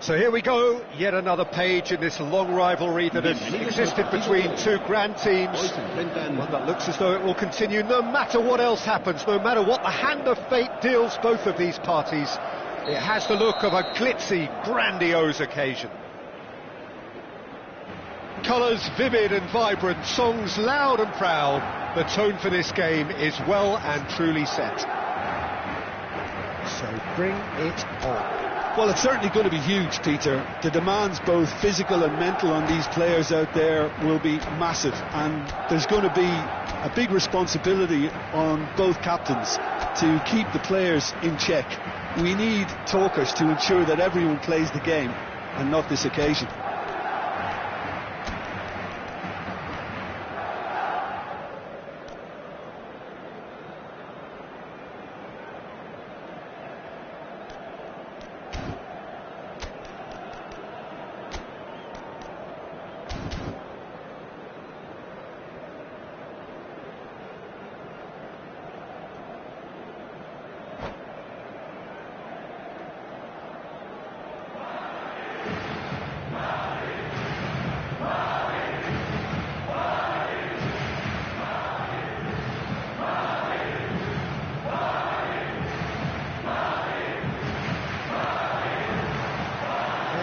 So here we go, yet another page in this long rivalry that has existed between two grand teams. One that looks as though it will continue no matter what else happens, no matter what the hand of fate deals both of these parties. It has the look of a glitzy, grandiose occasion. Colours vivid and vibrant, songs loud and proud. The tone for this game is well and truly set. So bring it on. Well, it's certainly going to be huge, Peter. The demands, both physical and mental, on these players out there will be massive, and there's going to be a big responsibility on both captains to keep the players in check. We need talkers to ensure that everyone plays the game and not this occasion.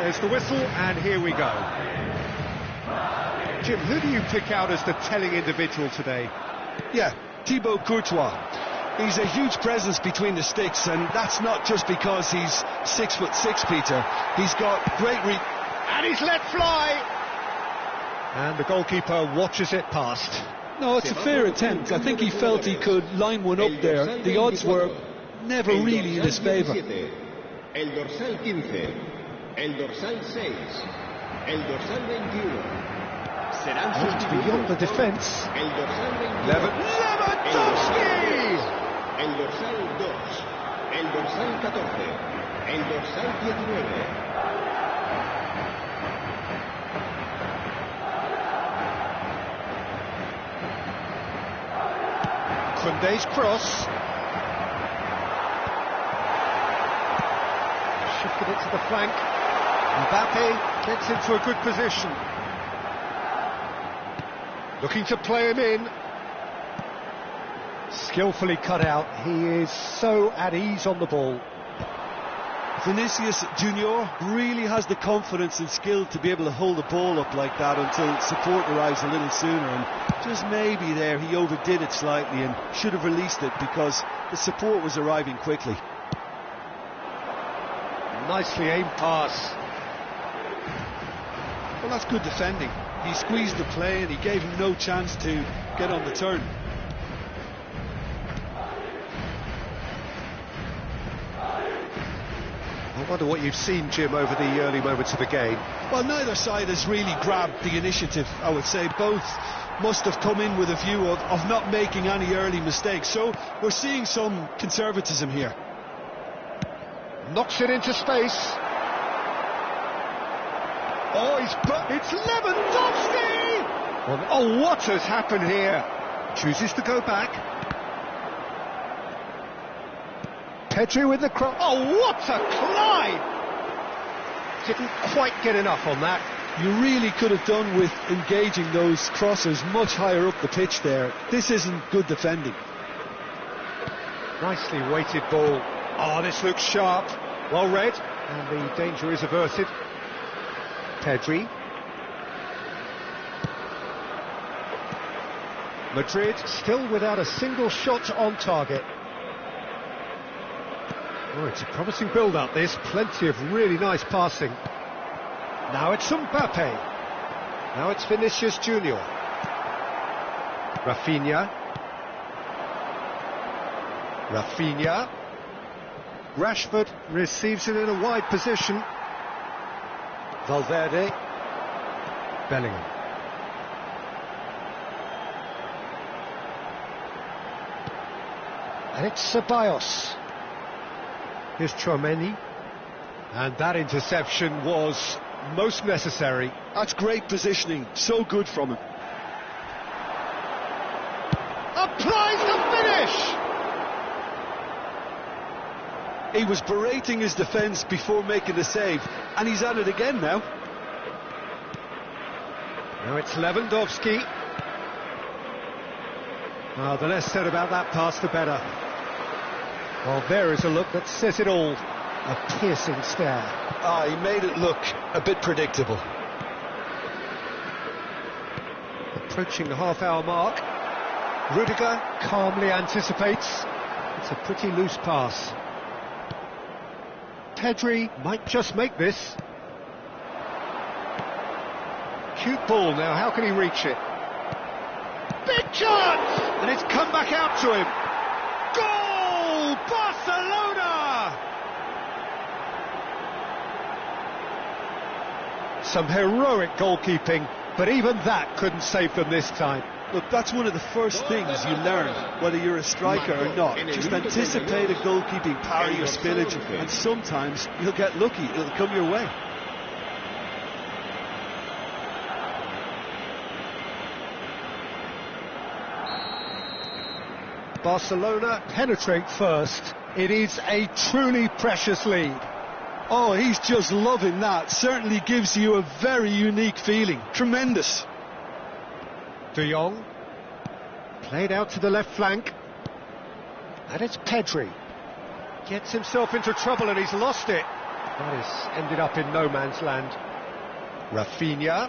There's the whistle, and here we go. Jim, who do you pick out as the telling individual today? Yeah, Thibaut Courtois. He's a huge presence between the sticks, and that's not just because he's 6'6", Peter. He's got great and he's let fly! And the goalkeeper watches it past. No, it's a fair attempt. I think he felt he could line one up there. The odds were never really in his favour. El dorsal 15, el dorsal 6, el dorsal 21. Just beyond the defence. El dorsal 22. Lewandowski! El dorsal 2, el dorsal 14, el dorsal 19. Koundé's cross. Shifted it to the flank. Mbappe gets into a good position. Looking to play him in. Skillfully cut out. He is so at ease on the ball. Vinicius Junior really has the confidence and skill to be able to hold the ball up like that until support arrives a little sooner, and just maybe there he overdid it slightly and should have released it because the support was arriving quickly. Nicely aimed pass. Well, that's good defending. He squeezed the play and he gave him no chance to get on the turn. I wonder what you've seen, Jim, over the early moments of the game. Well, neither side has really grabbed the initiative, I would say. Both must have come in with a view of not making any early mistakes. So we're seeing some conservatism here. Knocks it into space. Oh, it's Lewandowski! Oh, what has happened here? Chooses to go back. Pedri with the cross. Oh, what a climb! Didn't quite get enough on that. You really could have done with engaging those crossers much higher up the pitch there. This isn't good defending. Nicely weighted ball. Oh, this looks sharp. Well read, and the danger is averted. Pedri. Madrid still without a single shot on target. Oh, it's a promising build-up, this. Plenty of really nice passing. Now it's Mbappe. Now it's Vinicius Junior. Rafinha. Rashford receives it in a wide position. Valverde. Bellingham. And it's Ceballos. Here's Tchouaméni. And that interception was most necessary. That's great positioning. So good from him. Applies the finish! He was berating his defence before making the save, and he's at it again now. Now it's Lewandowski. Oh, the less said about that pass, the better. Well, there is a look that says it all. A piercing stare. Ah, he made it look a bit predictable. Approaching the half-hour mark. Rudiger calmly anticipates. It's a pretty loose pass. Pedri might just make this. Cute ball now, how can he reach it? Big chance! And it's come back out to him. Goal! Barcelona! Some heroic goalkeeping, but even that couldn't save them this time. Look, that's one of the first things you learn, whether you're a striker or not. Just anticipate a goalkeeping parry or spillage, and sometimes you'll get lucky, it'll come your way. Barcelona penetrate first. It is a truly precious lead. Oh, he's just loving that. Certainly gives you a very unique feeling. Tremendous. De Jong, played out to the left flank, and it's Pedri. Gets himself into trouble and he's lost it. That has ended up in no man's land. Rafinha.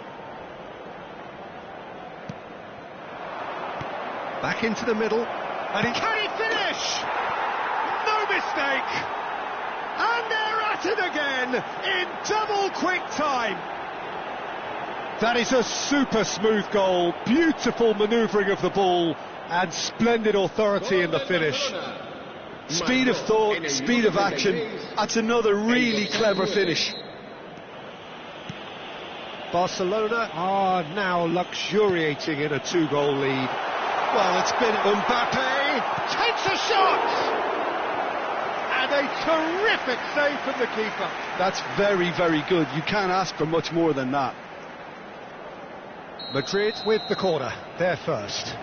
Back into the middle, and can he finish? No mistake! And they're at it again in double quick time. That is a super smooth goal, beautiful manoeuvring of the ball, and splendid authority in the finish. Speed of thought, speed of action, that's another really clever finish. Barcelona are now luxuriating in a 2-goal lead. Well, it's been Mbappe takes a shot! And a terrific save from the keeper. That's very, very good. You can't ask for much more than that. Madrid with the corner, they're first.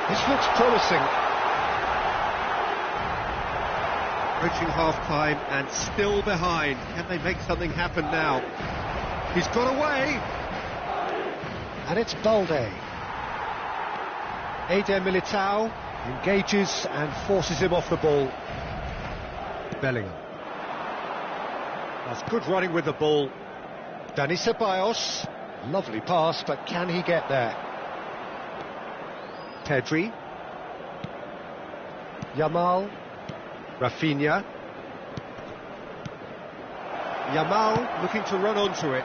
This looks promising. Approaching half-time and still behind. Can they make something happen now? He's got away. And it's Balde. Eder Militao engages and forces him off the ball. Bellingham. That's good running with the ball. Dani Ceballos. Lovely pass, but can he get there? Pedri. Yamal. Rafinha. Yamal looking to run onto it.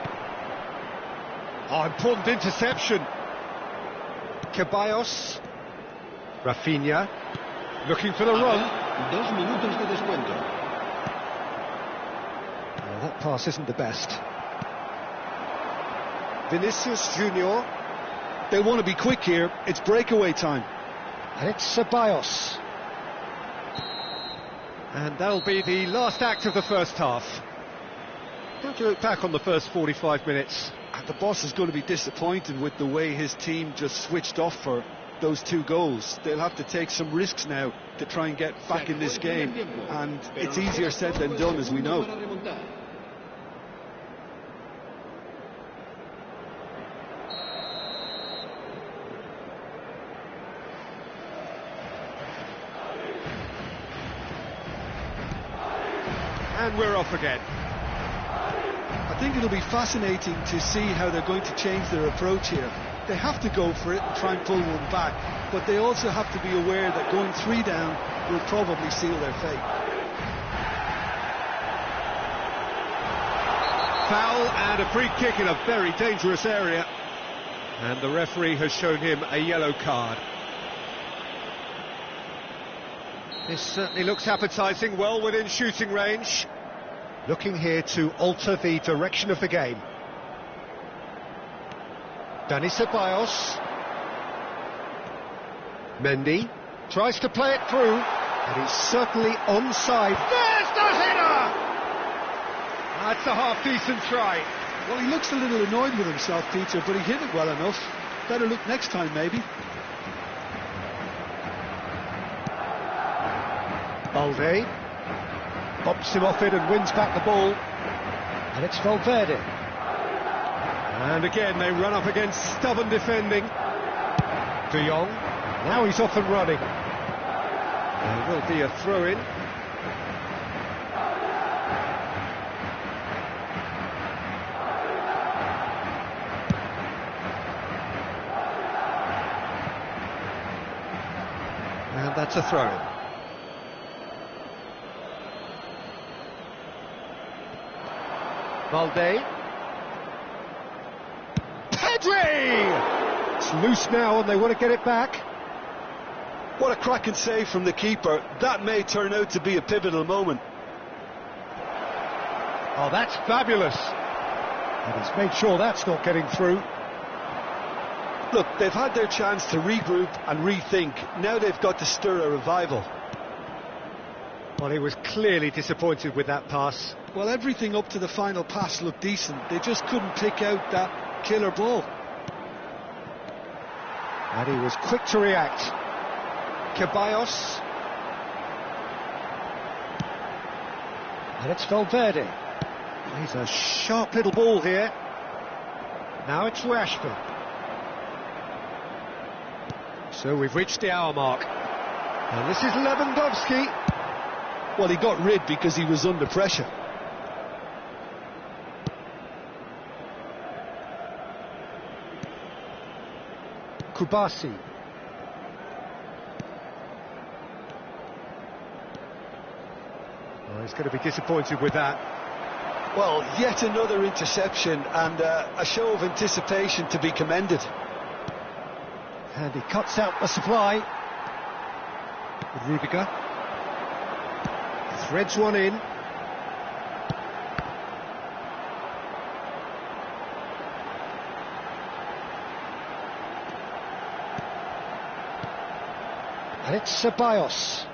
Oh, important interception. Ceballos. Rafinha. Looking for the run. 2 minutos de descuento. Oh, that pass isn't the best. Vinicius Junior. They want to be quick here. It's breakaway time. And it's Ceballos. And that'll be the last act of the first half. How do you look back on the first 45 minutes? And the boss is going to be disappointed with the way his team just switched off for those 2 goals. They'll have to take some risks now to try and get back in this game. And it's easier said than done, as we know. And we're off again. I think it'll be fascinating to see how they're going to change their approach here. They have to go for it and try and pull one back, but they also have to be aware that going 3 down will probably seal their fate. Foul and a free kick in a very dangerous area. And the referee has shown him a yellow card. This certainly looks appetising, well within shooting range. Looking here to alter the direction of the game. Dani Ceballos. Mendy tries to play it through, and he's certainly onside. There's the header! That's a half-decent try. Well, he looks a little annoyed with himself, Peter, but he hit it well enough. Better look next time, maybe. Balde bops him off it and wins back the ball. And it's Valverde. And again they run up against stubborn defending. De Jong, now he's off and running. There will be a throw-in. And that's a throw-in. Valde. Pedri! It's loose now and they want to get it back. What a cracking save from the keeper. That may turn out to be a pivotal moment. Oh, that's fabulous. And he's made sure that's not getting through. Look, they've had their chance to regroup and rethink. Now they've got to stir a revival. Well, he was clearly disappointed with that pass. Well, everything up to the final pass looked decent. They just couldn't pick out that killer ball. And he was quick to react. Ceballos. And it's Valverde. He's a sharp little ball here. Now it's Rashford. So we've reached the hour mark. And this is Lewandowski. Well, he got rid because he was under pressure. Kubasi. Oh, he's going to be disappointed with that. Well, yet another interception and a show of anticipation to be commended. And he cuts out the supply. With Rudiger. Threads one in. And it's Ceballos.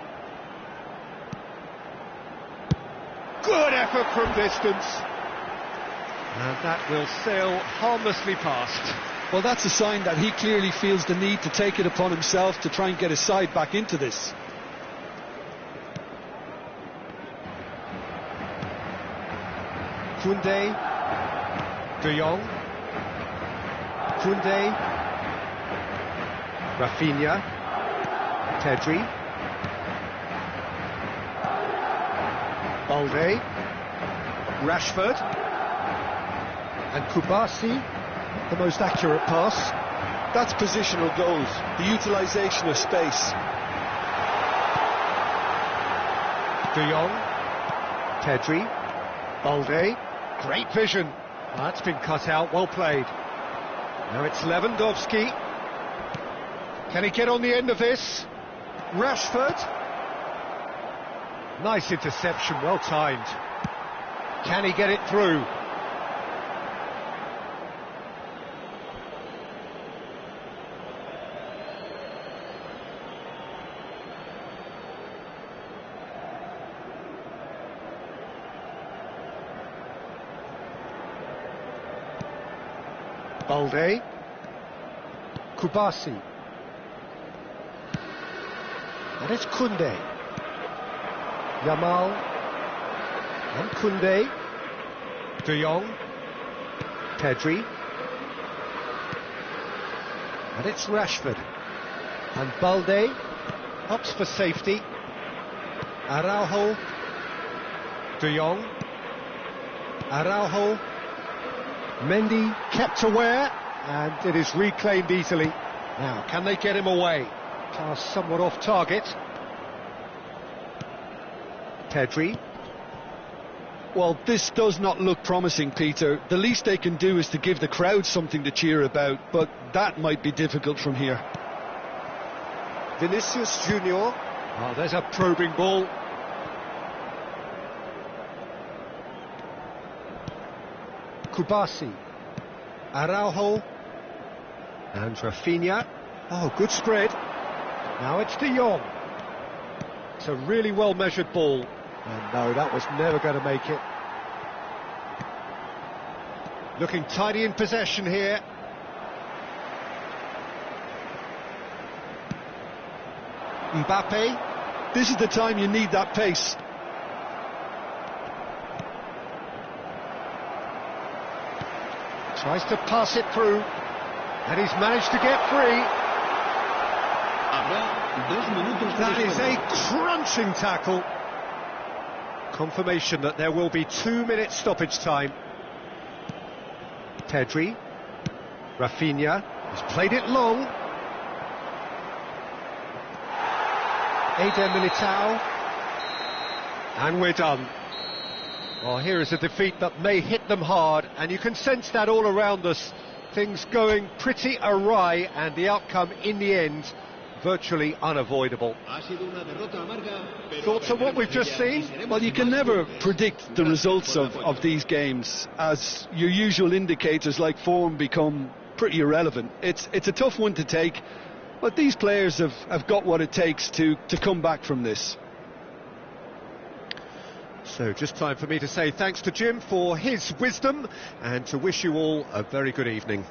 Good effort from distance. And that will sail harmlessly past. Well, that's a sign that he clearly feels the need to take it upon himself to try and get his side back into this. Koundé. De Jong. Koundé. Rafinha. Pedri. Balde. Rashford. And Kubasi. The most accurate pass. That's positional goals, the utilisation of space. De Jong. Pedri. Balde. Great vision. That's been cut out, well played. Now it's Lewandowski. Can he get on the end of this? Rashford. Nice interception, well timed. Can he get it through? Balde. Kubasi. And it's Koundé. Yamal. And Koundé. De Jong. Pedri. And it's Rashford. And Balde opts for safety. Araujo. De Jong. Araujo. Mendy kept aware, and it is reclaimed easily. Now, can they get him away? Pass somewhat off target. Pedri. Well, this does not look promising, Peter. The least they can do is to give the crowd something to cheer about, but that might be difficult from here. Vinicius Junior. Oh, there's a probing ball. Kubasi. Araujo. And Rafinha. Oh, good spread. Now it's De Jong. It's a really well measured ball. And no, that was never going to make it. Looking tidy in possession here. Mbappe. This is the time you need that pace. Tries to pass it through, and he's managed to get free. That is a crunching tackle. Confirmation that there will be 2 minutes stoppage time. Pedri, Rafinha, he's played it long. Eder Militao, and we're done. Well, here is a defeat that may hit them hard, and you can sense that all around us. Things going pretty awry, and the outcome in the end virtually unavoidable. Thoughts on what we've just seen? Well, you can never predict the results of these games, as your usual indicators like form become pretty irrelevant. It's a tough one to take, but these players have got what it takes to come back from this. So just time for me to say thanks to Jim for his wisdom, and to wish you all a very good evening.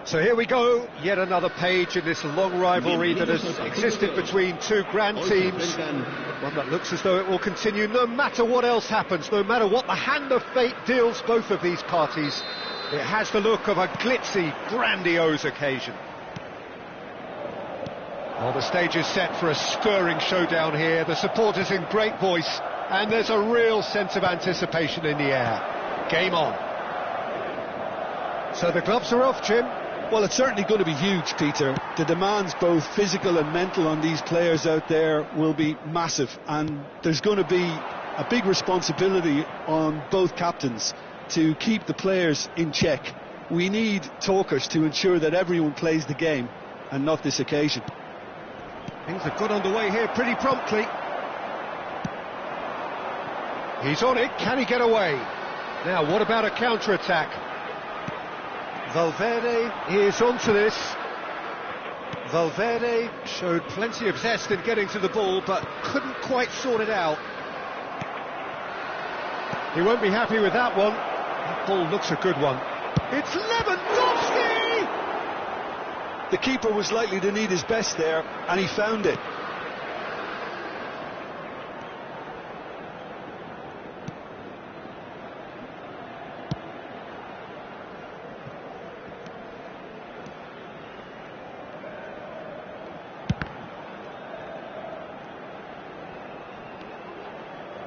So here we go, yet another page in this long rivalry that has existed between two grand teams. One that looks as though it will continue no matter what else happens, no matter what the hand of fate deals both of these parties. It has the look of a glitzy, grandiose occasion. Well, the stage is set for a stirring showdown here. The supporters in great voice, and there's a real sense of anticipation in the air. Game on. So the gloves are off, Jim. Well, it's certainly going to be huge, Peter. The demands, both physical and mental, on these players out there will be massive, and there's going to be a big responsibility on both captains to keep the players in check. We need talkers to ensure that everyone plays the game, and not this occasion. Things have got underway here pretty promptly. He's on it, can he get away? Now, what about a counter-attack? Valverde is onto this. Valverde showed plenty of zest in getting to the ball, but couldn't quite sort it out. He won't be happy with that one. That ball looks a good one. It's Lewandowski! The keeper was likely to need his best there, and he found it.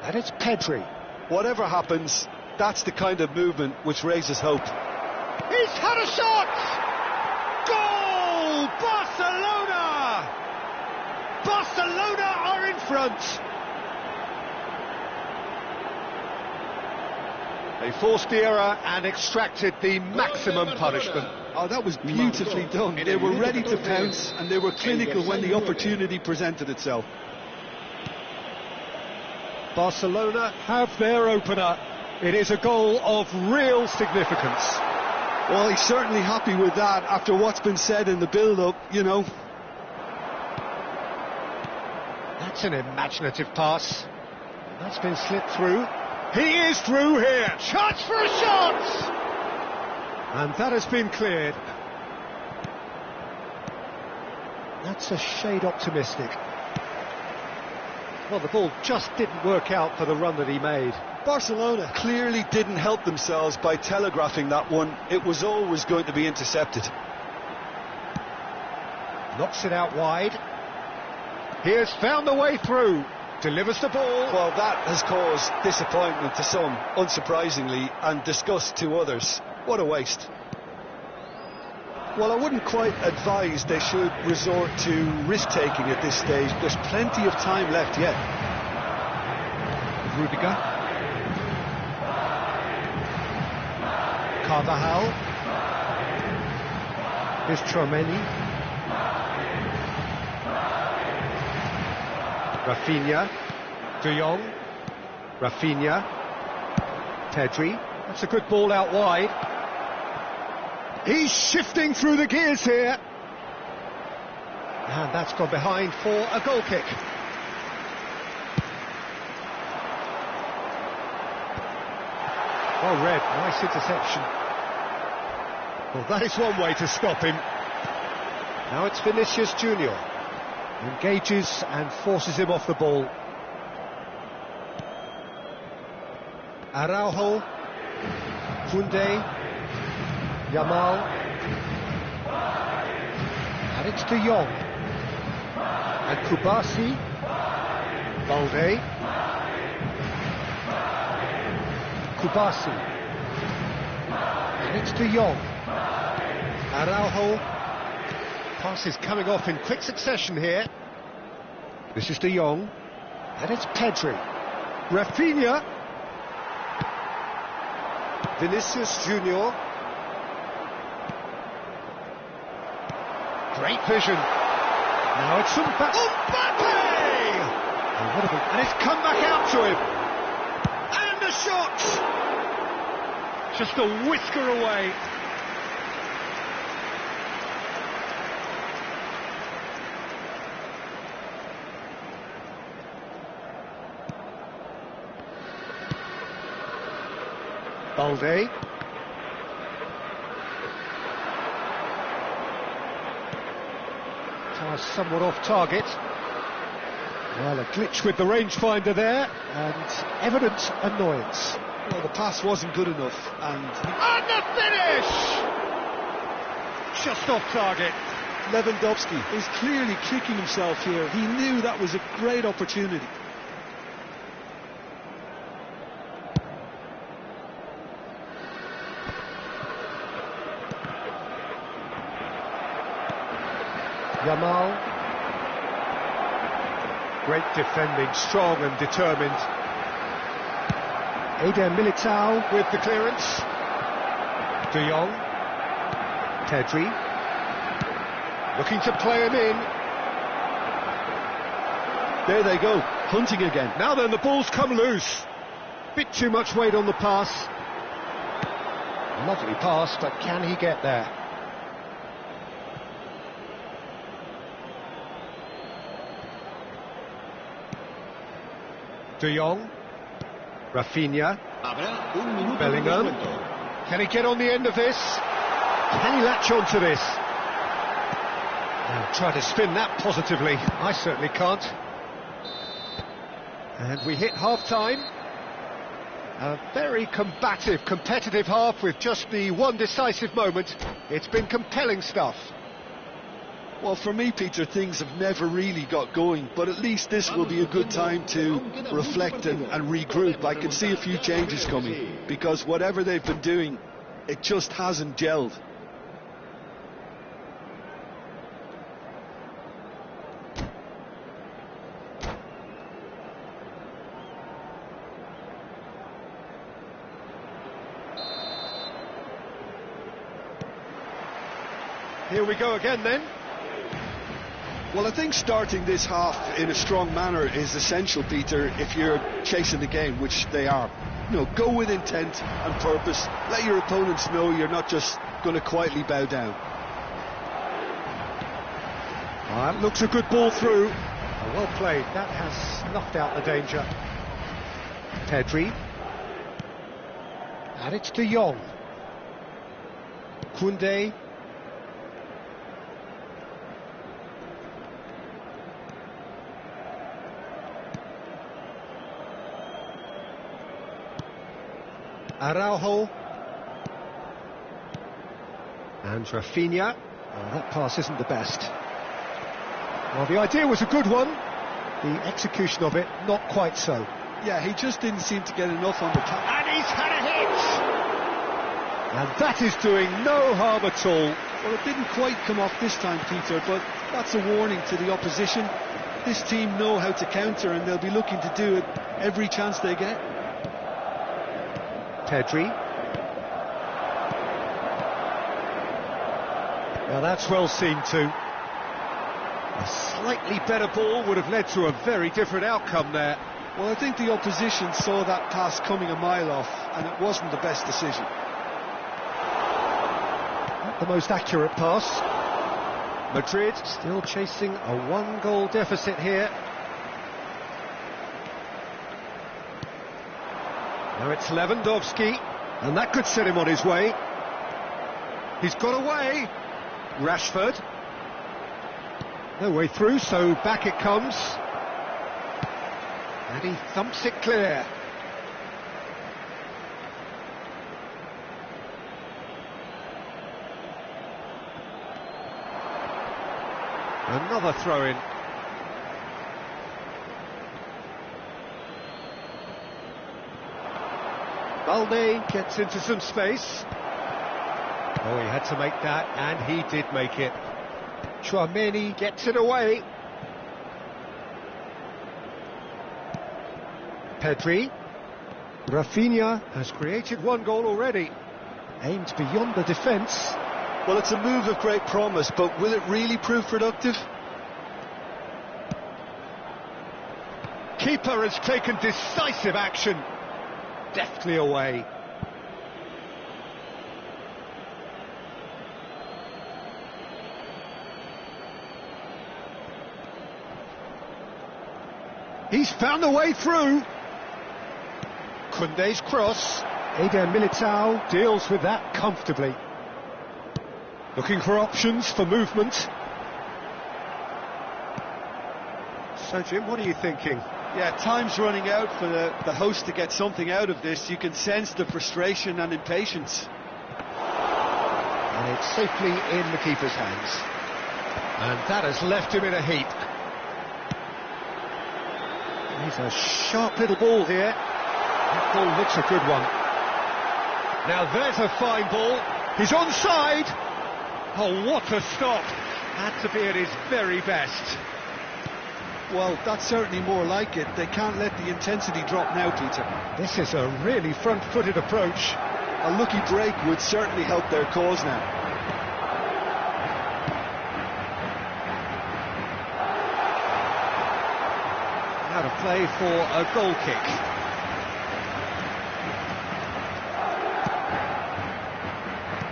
And it's Pedri. Whatever happens, that's the kind of movement which raises hope. He's had a shot! Goal! Barcelona! Barcelona are in front. They forced the error and extracted the maximum punishment. Oh, that was beautifully done. They were ready to pounce, and they were clinical when the opportunity presented itself. Barcelona have their opener. It is a goal of real significance. Well, he's certainly happy with that after what's been said in the build-up, you know. That's an imaginative pass. That's been slipped through. He is through here. Chance for a shot! And that has been cleared. That's a shade optimistic. Well, the ball just didn't work out for the run that he made. Barcelona clearly didn't help themselves by telegraphing that one. It was always going to be intercepted. Knocks it out wide. He has found the way through. Delivers the ball. Well, that has caused disappointment to some, unsurprisingly, and disgust to others. What a waste. Well, I wouldn't quite advise they should resort to risk-taking at this stage. There's plenty of time left yet. Rudiger. Carvajal. Here's Tchouaméni. Rafinha. De Jong. Rafinha. Pedri. That's a good ball out wide. He's shifting through the gears here. And that's gone behind for a goal kick. Well read, nice interception. Well, that is one way to stop him. Now it's Vinicius Junior. Engages and forces him off the ball. Araujo. Koundé. Yamal. And it's De Jong. And Kubasi. Balde. Kubasi. And it's De Jong. Araujo. Passes coming off in quick succession here. This is De Jong. And it's Pedri. Rafinha. Vinicius Junior. Great vision. Now it's Mbappe! And it's come back out to him. And a shot! Just a whisker away. Balde. Somewhat off target. Well, a glitch with the rangefinder there, and evident annoyance. Well, the pass wasn't good enough, and the finish! Just off target. Lewandowski is clearly kicking himself here. He knew that was a great opportunity. Yamal. Great defending, strong and determined. Eder Militao with the clearance. De Jong. Pedri. Looking to play him in. There they go, hunting again. Now then, the ball's come loose. Bit too much weight on the pass. Lovely pass, but can he get there? De Jong. Rafinha. Bellingham. Can he get on the end of this? Can he latch on to this? Now try to spin that positively. I certainly can't. And we hit half-time. A very combative, competitive half with just the one decisive moment. It's been compelling stuff. Well, for me, Peter, things have never really got going, but at least this will be a good time to reflect and regroup. I can see a few changes coming, because whatever they've been doing, it just hasn't gelled. Here we go again then. Well, I think starting this half in a strong manner is essential, Peter, if you're chasing the game, which they are. You know, go with intent and purpose. Let your opponents know you're not just going to quietly bow down. That looks a good ball through. Well played. That has snuffed out the danger. Pedri. And it's De Jong. Koundé. Araujo. And Rafinha. Oh, that pass isn't the best. Well, the idea was a good one. The execution of it, not quite so. Yeah, he just didn't seem to get enough on the top. And he's had a hit! And that is doing no harm at all. Well, it didn't quite come off this time, Peter, but that's a warning to the opposition. This team know how to counter, and they'll be looking to do it every chance they get. Pedri. Now that's well seen too. A slightly better ball would have led to a very different outcome there. Well, I think the opposition saw that pass coming a mile off, and it wasn't the best decision. Not the most accurate pass. Madrid still chasing a one-goal deficit here. Now it's Lewandowski, and that could set him on his way. He's got away. Rashford. No way through, so back it comes. And he thumps it clear. Another throw-in. Balde gets into some space. Oh, he had to make that, and he did make it. Chouameni gets it away. Pedri. Rafinha has created one goal already. Aimed beyond the defence. Well, it's a move of great promise, but will it really prove productive? Keeper has taken decisive action. Deftly away. He's found a way through. Koundé's cross. Eder Militao deals with that comfortably. Looking for options for movement. So, Jim, what are you thinking? Yeah, time's running out for the host to get something out of this. You can sense the frustration and impatience. And it's safely in the keeper's hands. And that has left him in a heap. He's a sharp little ball here. That ball looks a good one. Now there's a fine ball. He's onside. Oh, what a stop. Had to be at his very best. Well, that's certainly more like it. They can't let the intensity drop now, Peter. This is a really front-footed approach. A lucky break would certainly help their cause now. play for a goal kick.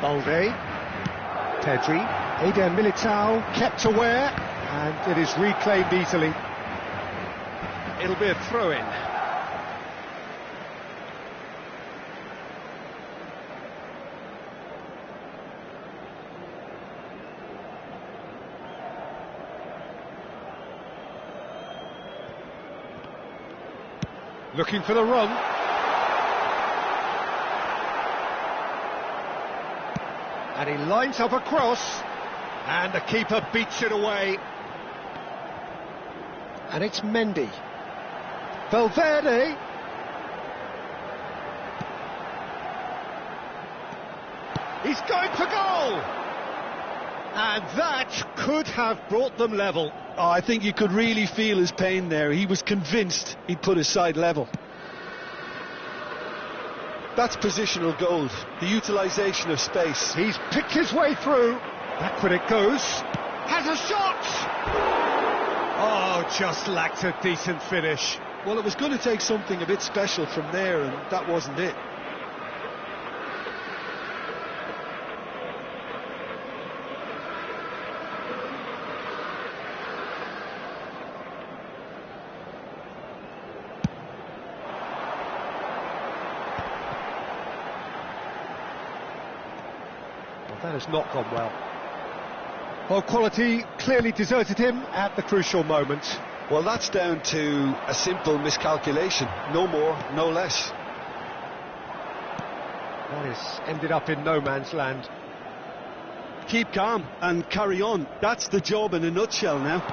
Balde, Pedri, Eder Militao kept aware, and it is reclaimed easily. It'll be a throw-in. Looking for the run. And he lines up a cross, and the keeper beats it away. And it's Mendy. Valverde. He's going for goal! And that could have brought them level. Oh, I think you could really feel his pain there. He was convinced he'd put his side level. That's positional gold, the utilisation of space. He's picked his way through. Backward it goes. Has a shot! Oh, just lacked a decent finish. Well, it was going to take something a bit special from there, and that wasn't it. That has not gone well. Well, quality clearly deserted him at the crucial moment. Well, that's down to a simple miscalculation. No more, no less. That has ended up in no man's land. Keep calm and carry on. That's the job in a nutshell now.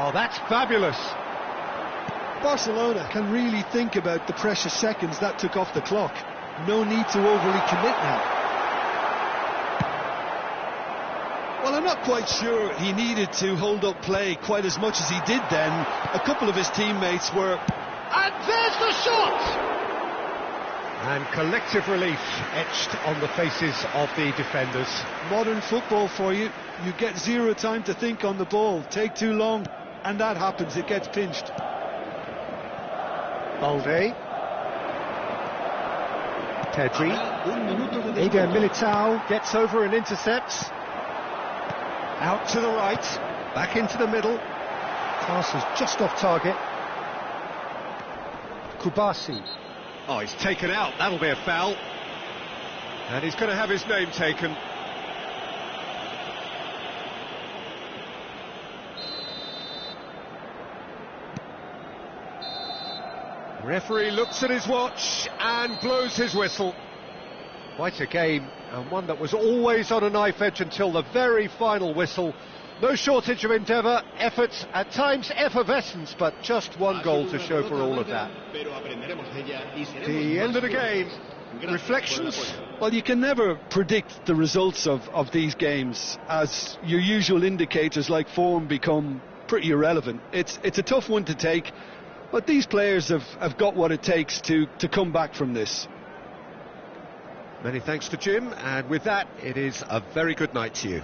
Oh, that's fabulous. Barcelona can really think about the precious seconds that took off the clock. No need to overly commit now. Well, I'm not quite sure he needed to hold up play quite as much as he did then. A couple of his teammates were... And there's the shot! And collective relief etched on the faces of the defenders. Modern football for you. You get zero time to think on the ball. Take too long, and that happens. It gets pinched. Balde, Pedri, Eder Militao gets over and intercepts. Out to the right, back into the middle. Pass is just off target. Kubasi. Oh, he's taken out, that'll be a foul. And he's going to have his name taken. Referee looks at his watch and blows his whistle. Quite a game, and one that was always on a knife edge until the very final whistle. No shortage of endeavour, effort, at times effervescence, but just one goal to show for all of that. The end of the game. Reflections? Well, you can never predict the results of these games, as your usual indicators like form become pretty irrelevant. It's a tough one to take. But these players have got what it takes to come back from this. Many thanks to Jim, and with that, it is a very good night to you.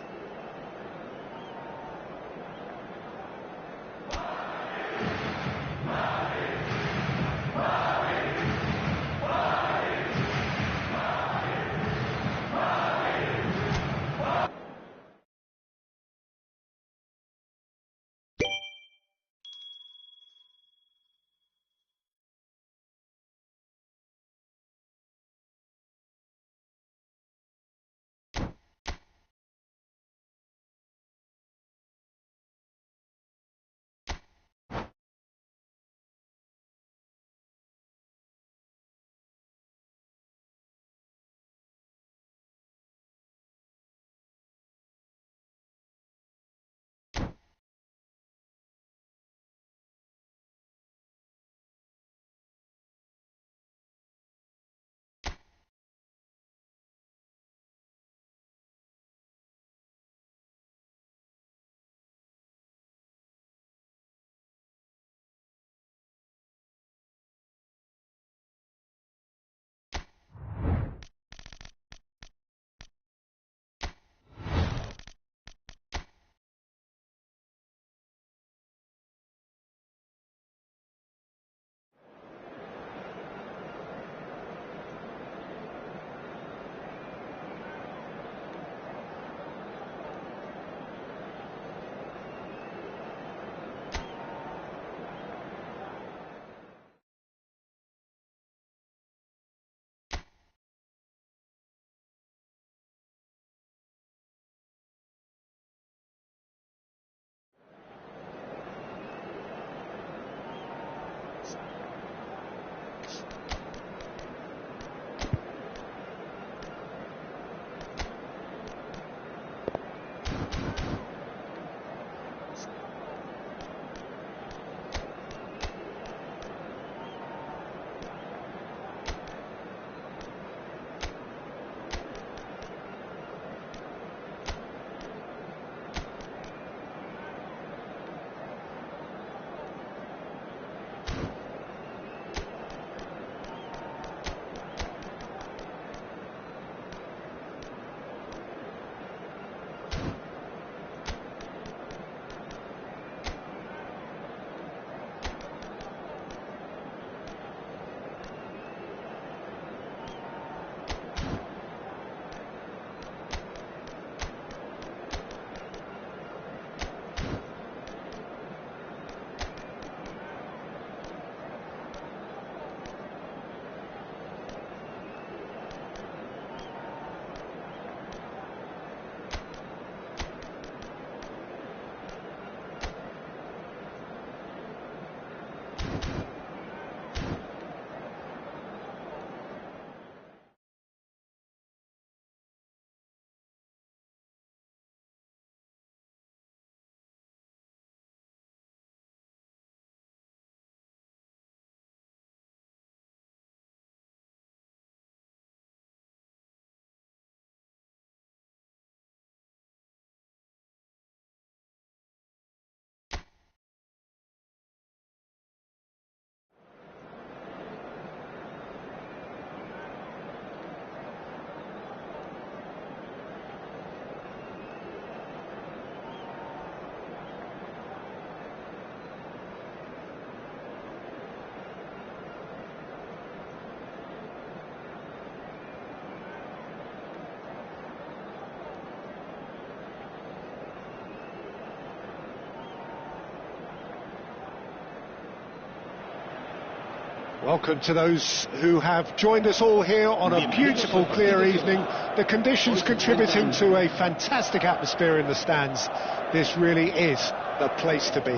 Welcome to those who have joined us all here on a beautiful, clear evening. The conditions contributing to a fantastic atmosphere in the stands. This really is the place to be.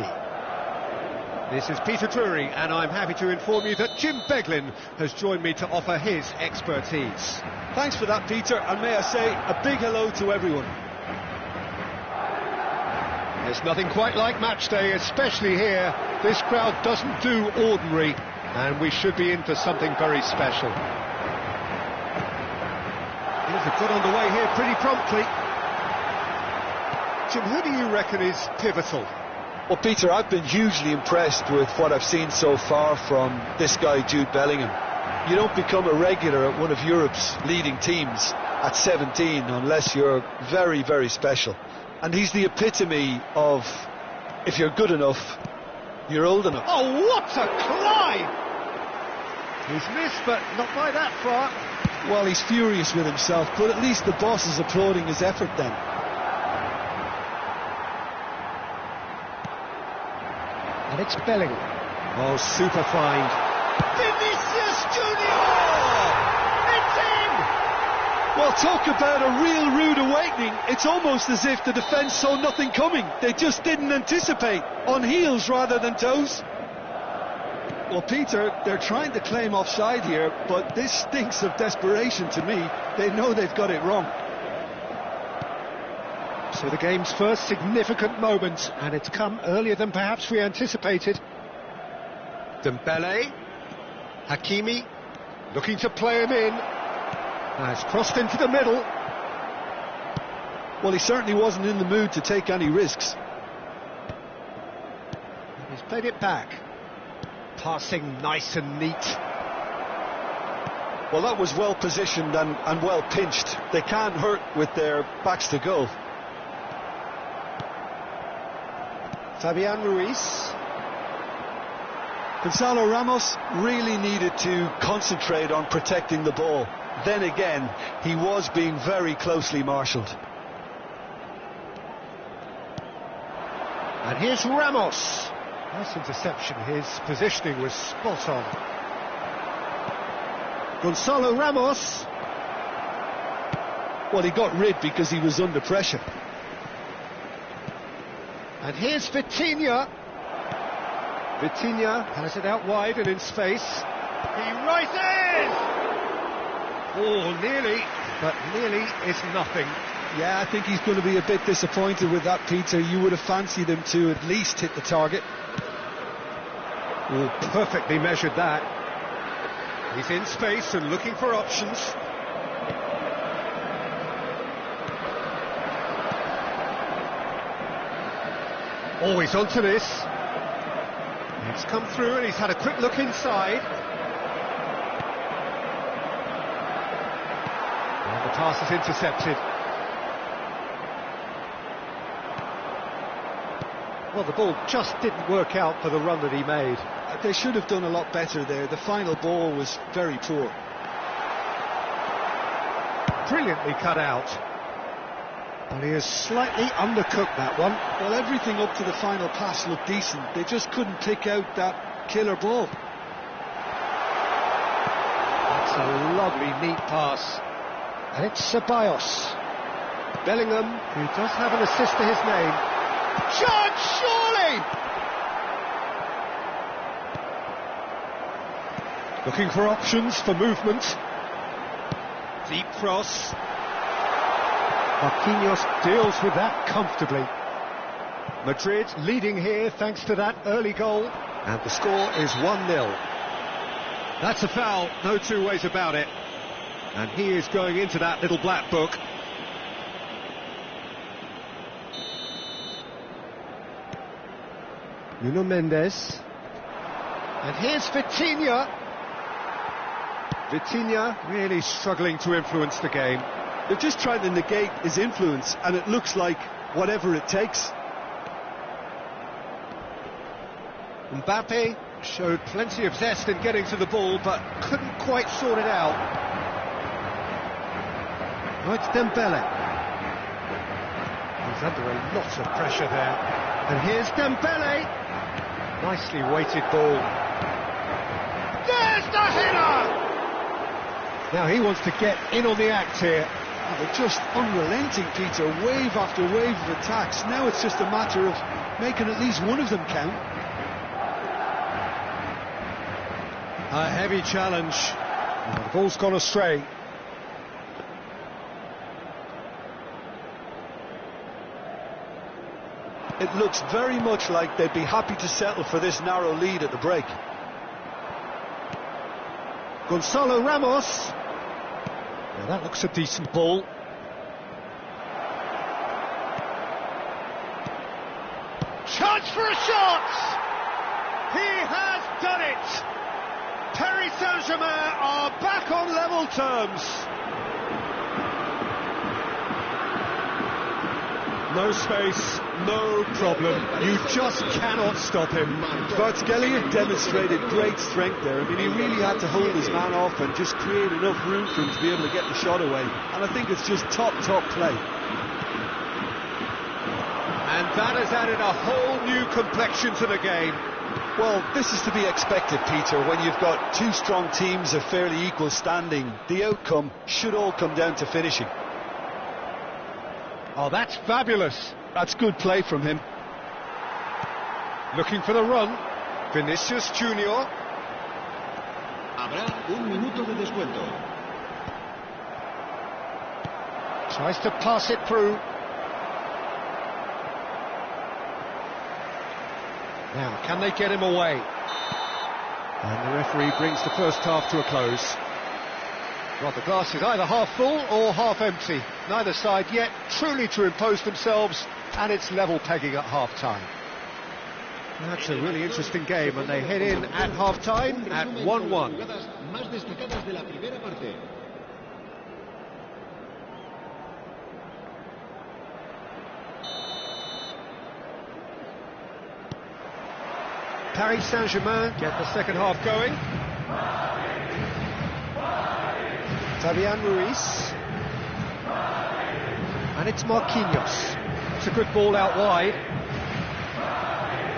This is Peter Drury, and I'm happy to inform you that Jim Beglin has joined me to offer his expertise. Thanks for that, Peter, and may I say a big hello to everyone. There's nothing quite like match day, especially here. This crowd doesn't do ordinary, and we should be in for something very special. They've got underway here pretty promptly. Jim, who do you reckon is pivotal? Well, Peter, I've been hugely impressed with what I've seen so far from this guy, Jude Bellingham. You don't become a regular at one of Europe's leading teams at 17 unless you're very, very special. And he's the epitome of, if you're good enough, you're old enough. Oh, what a climb! He's missed, but not by that far. Well, he's furious with himself, but at least the boss is applauding his effort then. And it's Bellingham. Oh, super find. Vinicius Junior! It's in! Well, talk about a real rude awakening. It's almost as if the defence saw nothing coming. They just didn't anticipate. On heels rather than toes. Well, Peter, they're trying to claim offside here, but this stinks of desperation to me. They know they've got it wrong. So the game's first significant moment, and it's come earlier than perhaps we anticipated. Dembele, Hakimi, looking to play him in. Has crossed into the middle. Well, he certainly wasn't in the mood to take any risks. He's played it back. Passing nice and neat. Well, that was well positioned and well pinched. They can't hurt with their backs to goal. Fabian Ruiz. Gonzalo Ramos really needed to concentrate on protecting the ball. Then again, he was being very closely marshalled. And here's Ramos. Nice interception. His positioning was spot on. Gonzalo Ramos. Well, he got rid because he was under pressure. And here's Vitinha. Vitinha has it out wide and in space. He rises! Oh, nearly, but nearly is nothing. Yeah, I think he's going to be a bit disappointed with that, Peter. You would have fancied him to at least hit the target. Oh, perfectly measured that. He's in space and looking for options. Oh, he's onto this. He's come through and he's had a quick look inside. And the pass is intercepted. Well, the ball just didn't work out for the run that he made. They should have done a lot better there. The final ball was very poor. Brilliantly cut out. And he has slightly undercooked that one. Well, everything up to the final pass looked decent. They just couldn't pick out that killer ball. That's a lovely, neat pass. And it's Ceballos. Bellingham, who does have an assist to his name. John Shawley! Looking for options for movement. Deep cross. Marquinhos deals with that comfortably. Madrid leading here thanks to that early goal. And the score is 1-0. That's a foul, no two ways about it. And he is going into that little black book. Nuno Mendes. And here's Vitinha. Vitinha really struggling to influence the game. They're just trying to negate his influence, and it looks like whatever it takes. Mbappe showed plenty of zest in getting to the ball, but couldn't quite sort it out. Oh, it's Dembele. He's under a lot of pressure there. And here's Dembele. Nicely weighted ball. There's the header! Now he wants to get in on the act here. Oh, they're just unrelenting, Peter. Wave after wave of attacks. Now it's just a matter of making at least one of them count. A heavy challenge. The ball's gone astray. It looks very much like they'd be happy to settle for this narrow lead at the break. Gonzalo Ramos. Now that looks a decent ball. Chance for a shot! He has done it! Paris Saint-Germain are back on level terms. No space, no problem. You just cannot stop him. Kvaratskhelia demonstrated great strength there. I mean, he really had to hold his man off and just create enough room for him to be able to get the shot away. And I think it's just top play. And that has added a whole new complexion to the game. Well, this is to be expected, Peter. When you've got two strong teams of fairly equal standing, the outcome should all come down to finishing. Oh, that's fabulous. That's good play from him. Looking for the run. Vinicius Junior. Habrá un minuto de descuento. Tries to pass it through. Now, can they get him away? And the referee brings the first half to a close. Well, the glass is either half full or half empty. Neither side yet truly to impose themselves, and it's level pegging at half-time. That's a really interesting game, and they head in at half-time at 1-1. Más destacadas de la primera parte. Paris Saint-Germain get the second half going. Fabian Ruiz. And it's Marquinhos. It's a good ball out wide.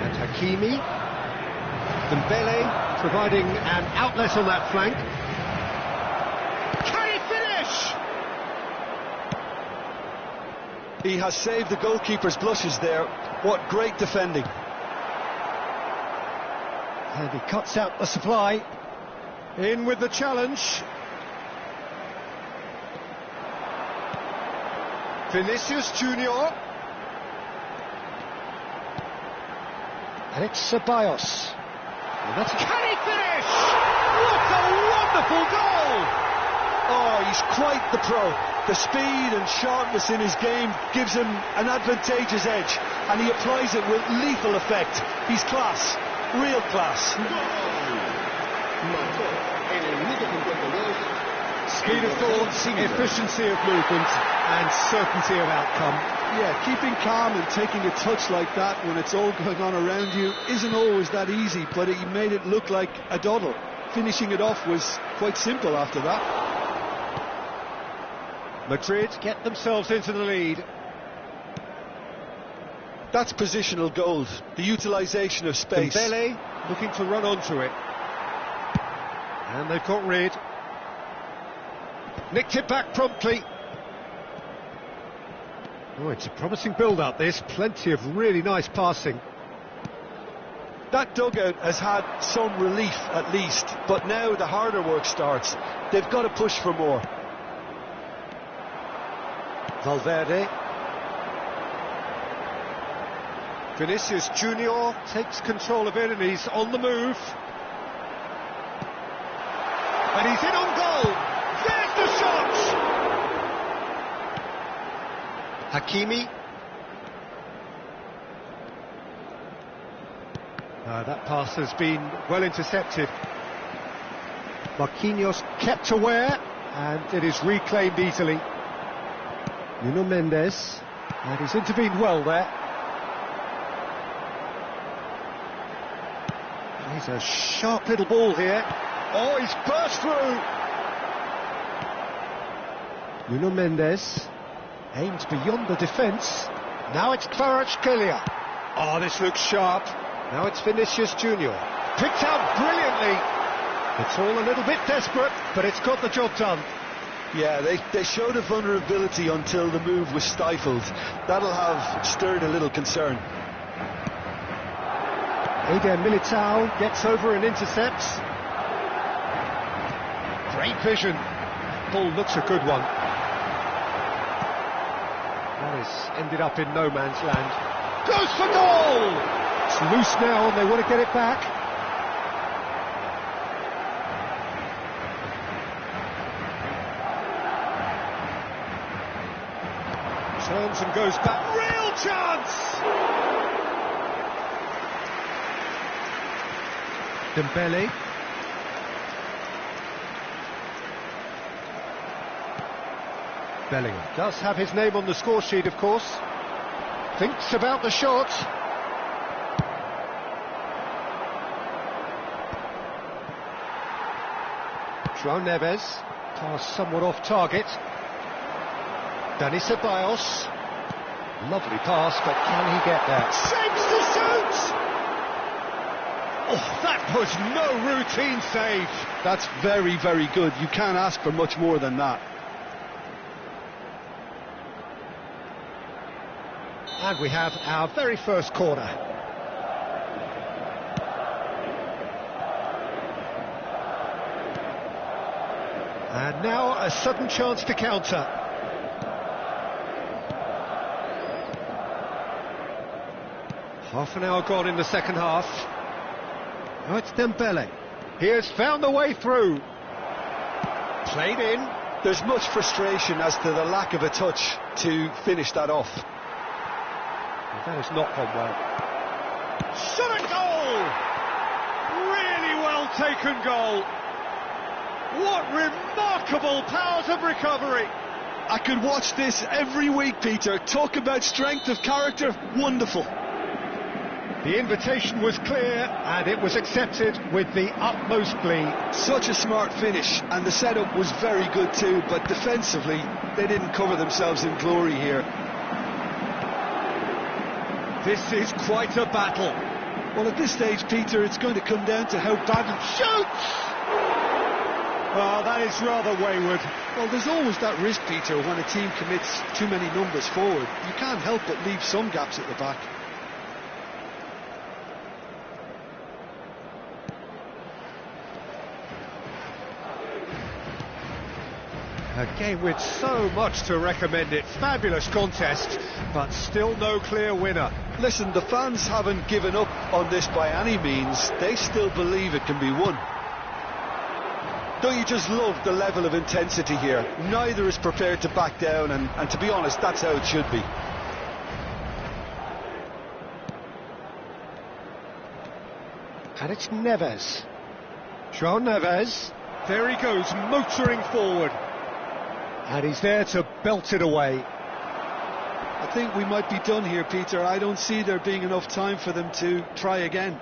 And Hakimi. Dembele providing an outlet on that flank. Can he finish? He has saved the goalkeeper's blushes there. What great defending. And he cuts out the supply. In with the challenge. Vinicius Junior. And it's Ceballos. Can he finish? What a wonderful goal! Oh, he's quite the pro. The speed and sharpness in his game gives him an advantageous edge, and he applies it with lethal effect. He's class, real class. Speed of thought, efficiency of movement, and certainty of outcome. Yeah, keeping calm and taking a touch like that when it's all going on around you isn't always that easy, but he made it look like a doddle. Finishing it off was quite simple after that. Madrid get themselves into the lead. That's positional gold, the utilisation of space. Dembele looking to run onto it. And they've got rid. Nicked it back promptly. Oh, it's a promising build-up, this. Plenty of really nice passing. That dugout has had some relief, at least, but now the harder work starts. They've got to push for more. Valverde. Vinicius Junior takes control of it, and he's on the move. And he's in on goal. There's the shot! Hakimi. That pass has been well intercepted. Marquinhos kept aware, and it is reclaimed easily. Nuno Mendes, and he's intervened well there. He's a sharp little ball here. Oh, he's burst through! Nuno Mendes aims beyond the defence. Now it's Kvaratskhelia. Oh, this looks sharp. Now it's Vinicius Junior. Picked out brilliantly. It's all a little bit desperate, but it's got the job done. Yeah, they showed a vulnerability until the move was stifled. That'll have stirred a little concern. Eder Militao gets over and intercepts. Great vision. Ball looks a good one. That has ended up in no man's land. Goes for goal! It's loose now and they want to get it back. Turns and goes back. Real chance! Dembele. Bellingham does have his name on the score sheet, of course. Thinks about the shot. João Neves. Pass somewhat off target. Dani Ceballos. Lovely pass, but can he get there? Shapes to shoot! Oh, that was no routine save. That's very, very good. You can't ask for much more than that. And we have our very first corner. And now a sudden chance to counter. Half an hour gone in the second half. Now it's Dembele. He has found the way through. Played in. There's much frustration as to the lack of a touch to finish that off. That has not gone well. Shot at goal! Really well taken goal. What remarkable powers of recovery. I could watch this every week, Peter. Talk about strength of character. Wonderful. The invitation was clear and it was accepted with the utmost glee. Such a smart finish, and the setup was very good too, but defensively they didn't cover themselves in glory here. This is quite a battle. Well, at this stage, Peter, it's going to come down to how badly... Shoots! Oh, that is rather wayward. Well, there's always that risk, Peter, when a team commits too many numbers forward. You can't help but leave some gaps at the back. A game with so much to recommend it. Fabulous contest, but still no clear winner. Listen, the fans haven't given up on this by any means. They still believe it can be won. Don't you just love the level of intensity here? Neither is prepared to back down, and to be honest, that's how it should be. And it's Neves. João Neves. There he goes, motoring forward. And he's there to belt it away. I think we might be done here, Peter. I don't see there being enough time for them to try again.